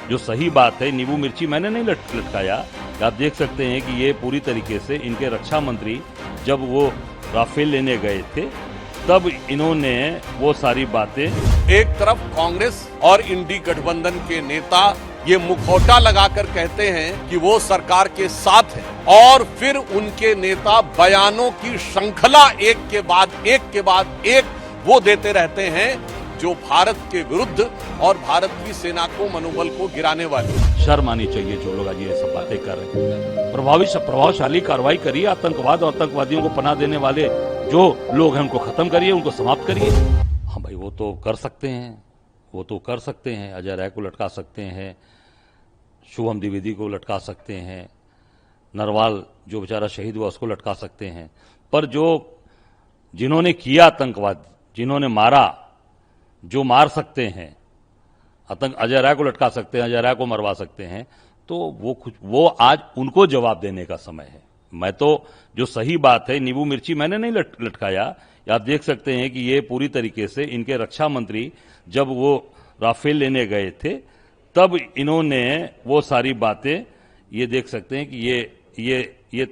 जो सही बात है, नींबू मिर्ची मैंने नहीं लटकाया। आप देख सकते हैं कि ये पूरी तरीके से इनके रक्षा मंत्री जब वो राफेल लेने गए थे तब इन्होंने वो सारी बातें। एक तरफ कांग्रेस और इंडी गठबंधन के नेता ये मुखौटा लगाकर कहते हैं कि वो सरकार के साथ है, और फिर उनके नेता बयानों की श्रृंखला एक के बाद एक वो देते रहते हैं जो भारत के विरुद्ध और भारत की सेना को मनोबल को गिराने वाले। शर्म आनी चाहिए जो लोग आज ये सब बातें कर रहे हैं। प्रभावशाली कार्रवाई करिए, आतंकवाद और आतंकवादियों को पनाह देने वाले जो लोग हैं उनको खत्म करिए, उनको समाप्त करिए। हाँ भाई, वो तो कर सकते हैं, अजय राय को लटका सकते हैं, शुभम द्विवेदी को लटका सकते हैं, नरवाल जो बेचारा शहीद हुआ उसको लटका सकते हैं, पर जिन्होंने किया आतंकवाद, जिन्होंने मारा, जो मार सकते हैं, अजय राय को लटका सकते हैं, अजय राय को मरवा सकते हैं, तो वो आज उनको जवाब देने का समय है। मैं तो जो सही बात है, नींबू मिर्ची मैंने नहीं लटकाया। आप देख सकते हैं कि ये पूरी तरीके से इनके रक्षा मंत्री जब वो राफेल लेने गए थे तब इन्होंने वो सारी बातें, ये देख सकते हैं कि ये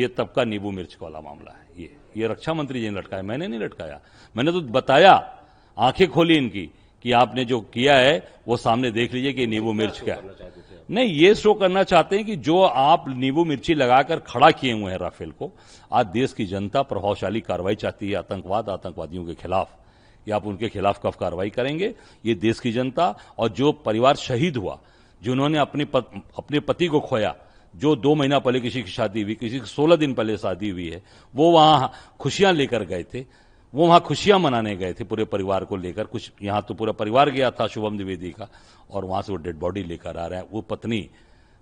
तब का नींबू मिर्च वाला मामला है। ये रक्षा मंत्री जी ने लटकाया, मैंने नहीं लटकाया। मैंने तो बताया, आंखें खोली इनकी कि आपने जो किया है वो सामने देख लीजिए कि नींबू मिर्च क्या है। नहीं, ये शो करना चाहते हैं कि जो आप नींबू मिर्ची लगाकर खड़ा किए हुए हैं राफेल को, आज देश की जनता प्रभावशाली कार्रवाई चाहती है आतंकवादियों के खिलाफ। या आप उनके खिलाफ कब कार्रवाई करेंगे, ये देश की जनता और जो परिवार शहीद हुआ, जिन्होंने अपने पति को खोया, जो 2 महीना पहले किसी की शादी हुई, किसी की 16 दिन पहले शादी हुई है, वो वहां खुशियां लेकर गए थे, वो वहां खुशियां मनाने गए थे पूरे परिवार को लेकर। कुछ यहां तो पूरा परिवार गया था शुभम द्विवेदी का, और वहां से वो डेड बॉडी लेकर आ रहे हैं। वो पत्नी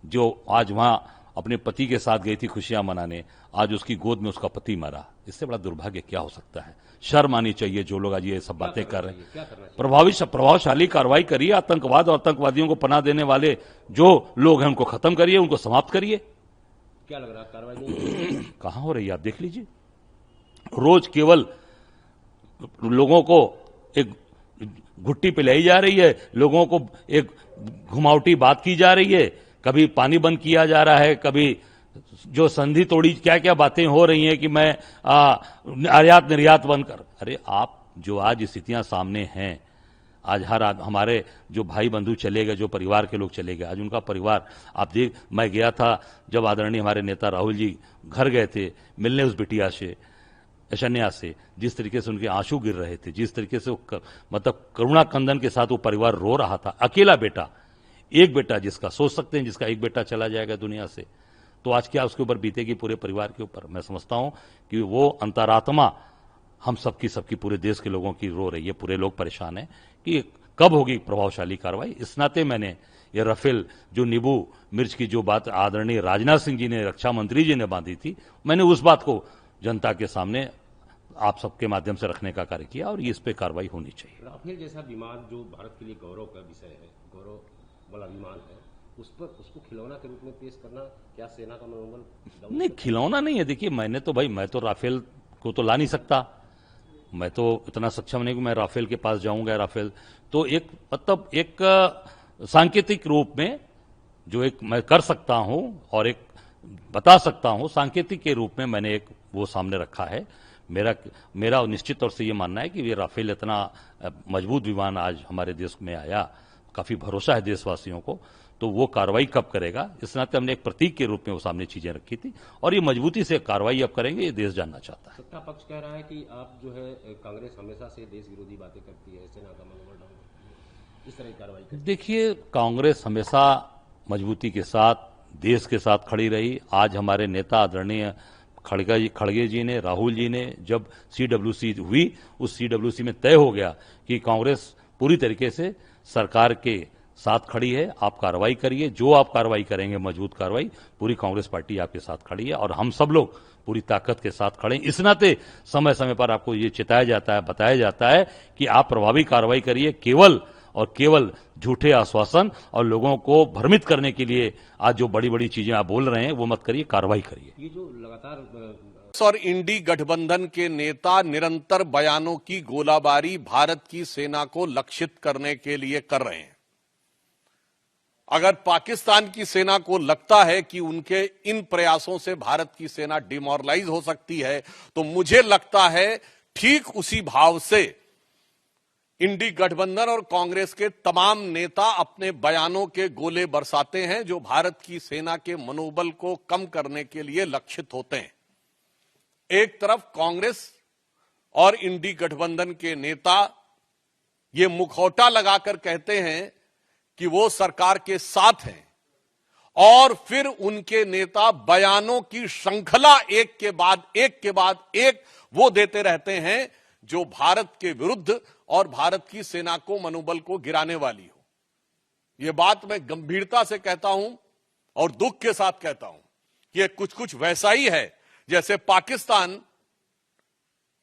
जो आज वहां अपने पति के साथ गई थी खुशियां मनाने, आज उसकी गोद में उसका पति मरा। इससे बड़ा दुर्भाग्य क्या हो सकता है। शर्म आनी चाहिए जो लोग आज ये सब बातें कर रहे हैं। प्रभावशाली कार्रवाई करिए, आतंकवाद और आतंकवादियों को पनाह देने वाले जो लोग हैं उनको खत्म करिए, उनको समाप्त करिए। क्या लग रहा है कार्रवाई कहां हो रही है, आप देख लीजिए। रोज केवल लोगों को एक घुट्टी पिलाई जा रही है, लोगों को एक घुमावटी बात की जा रही है, कभी पानी बंद किया जा रहा है, कभी जो संधि तोड़ी, क्या क्या बातें हो रही हैं कि मैं आयात निर्यात बंद कर। अरे आप जो आज स्थितियां सामने हैं, आज हमारे जो भाई बंधु चले गए, जो परिवार के लोग चले गए, आज उनका परिवार आप मैं गया था जब आदरणीय हमारे नेता राहुल जी घर गए थे मिलने उस बिटिया से, ऐशन्या से, जिस तरीके से उनके आंसू गिर रहे थे, जिस तरीके से मतलब करुणा कंदन के साथ वो परिवार रो रहा था। अकेला बेटा, एक बेटा जिसका, सोच सकते हैं जिसका एक बेटा चला जाएगा दुनिया से, तो आज क्या उसके ऊपर बीतेगी, पूरे परिवार के ऊपर। मैं समझता हूं कि वो अंतरात्मा हम सबकी पूरे देश के लोगों की रो रही है। पूरे लोग परेशान हैं कि कब होगी प्रभावशाली कार्रवाई। इस नाते मैंने ये राफेल जो नींबू मिर्च की जो बात आदरणीय राजनाथ सिंह जी ने, रक्षा मंत्री जी ने बांधी थी, मैंने उस बात को जनता के सामने आप सबके माध्यम से रखने का कार्य किया, और इस पे कार्रवाई होनी चाहिए। राफेल जैसा विमान जो भारत के लिए गौरव का विषय है, गौरव वाला विमान है, उसको खिलौना के रूप में पेश करना क्या सेना का मनोबल? नहीं, खिलौना नहीं है। देखिए, मैं तो राफेल को तो ला नहीं सकता, मैं तो इतना सक्षम नहीं कि मैं राफेल के पास जाऊंगा। राफेल तो एक सांकेतिक रूप में जो एक मैं कर सकता हूं और एक बता सकता हूं, सांकेतिक के रूप में मैंने एक वो सामने रखा है। मेरा निश्चित तौर से ये मानना है कि ये राफेल इतना मजबूत विमान आज हमारे देश में आया, काफी भरोसा है देशवासियों को, तो वो कार्रवाई कब करेगा, इस नाते हमने एक प्रतीक के रूप में वो सामने चीजें रखी थी, और ये मजबूती से कार्रवाई अब करेंगे, ये देश जानना चाहता है। सत्ता पक्ष कह रहा है कि आप जो है कांग्रेस हमेशा से देश विरोधी बातें करती है, सेना का मनोबल डाउन, इस तरह की कार्रवाई करती है। देखिए, कांग्रेस हमेशा मजबूती के साथ देश के साथ खड़ी रही। आज हमारे नेता आदरणीय खड़गे जी ने, राहुल जी ने, जब CWC हुई, उस CWC में तय हो गया कि कांग्रेस पूरी तरीके से सरकार के साथ खड़ी है। आप कार्रवाई करिए, जो आप कार्रवाई करेंगे मजबूत कार्रवाई, पूरी कांग्रेस पार्टी आपके साथ खड़ी है, और हम सब लोग पूरी ताकत के साथ खड़े हैं। इस नाते समय समय पर आपको ये चिताया जाता है, बताया जाता है कि आप प्रभावी कार्रवाई करिए। केवल झूठे आश्वासन और लोगों को भ्रमित करने के लिए आज जो बड़ी बड़ी चीजें आप बोल रहे हैं वो मत करिए, कार्रवाई करिए। ये जो लगातार और इंडी गठबंधन के नेता निरंतर बयानों की गोलाबारी भारत की सेना को लक्षित करने के लिए कर रहे हैं। अगर पाकिस्तान की सेना को लगता है कि उनके इन प्रयासों से भारत की सेना डिमोरलाइज हो सकती है, तो मुझे लगता है ठीक उसी भाव से इंडी गठबंधन और कांग्रेस के तमाम नेता अपने बयानों के गोले बरसाते हैं, जो भारत की सेना के मनोबल को कम करने के लिए लक्षित होते हैं। एक तरफ कांग्रेस और इंडी गठबंधन के नेता ये मुखौटा लगाकर कहते हैं कि वो सरकार के साथ हैं, और फिर उनके नेता बयानों की श्रृंखला एक के बाद एक वो देते रहते हैं जो भारत के विरुद्ध और भारत की सेना को मनोबल को गिराने वाली हो। यह बात मैं गंभीरता से कहता हूं और दुख के साथ कहता हूं कि यह कुछ वैसा ही है जैसे पाकिस्तान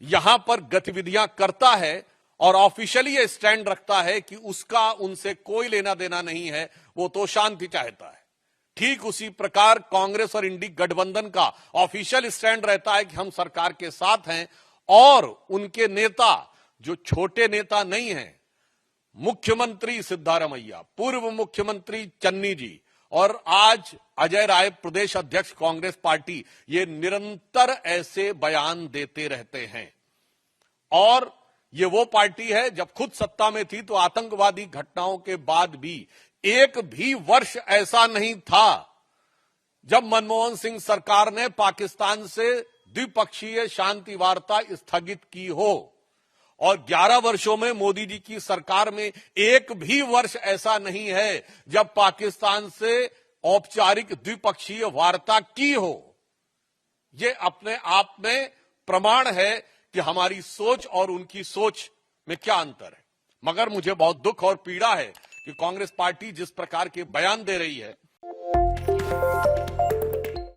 यहां पर गतिविधियां करता है और ऑफिशियली ये स्टैंड रखता है कि उसका उनसे कोई लेना देना नहीं है, वो तो शांति चाहता है। ठीक उसी प्रकार कांग्रेस और इंडी गठबंधन का ऑफिशियल स्टैंड रहता है कि हम सरकार के साथ हैं, और उनके नेता जो छोटे नेता नहीं हैं, मुख्यमंत्री सिद्धारमैया, पूर्व मुख्यमंत्री चन्नी जी और आज अजय राय प्रदेश अध्यक्ष कांग्रेस पार्टी, ये निरंतर ऐसे बयान देते रहते हैं। और ये वो पार्टी है जब खुद सत्ता में थी तो आतंकवादी घटनाओं के बाद भी एक भी वर्ष ऐसा नहीं था जब मनमोहन सिंह सरकार ने पाकिस्तान से द्विपक्षीय शांति वार्ता स्थगित की हो, और 11 वर्षों में मोदी जी की सरकार में एक भी वर्ष ऐसा नहीं है जब पाकिस्तान से औपचारिक द्विपक्षीय वार्ता की हो। ये अपने आप में प्रमाण है कि हमारी सोच और उनकी सोच में क्या अंतर है। मगर मुझे बहुत दुख और पीड़ा है कि कांग्रेस पार्टी जिस प्रकार के बयान दे रही है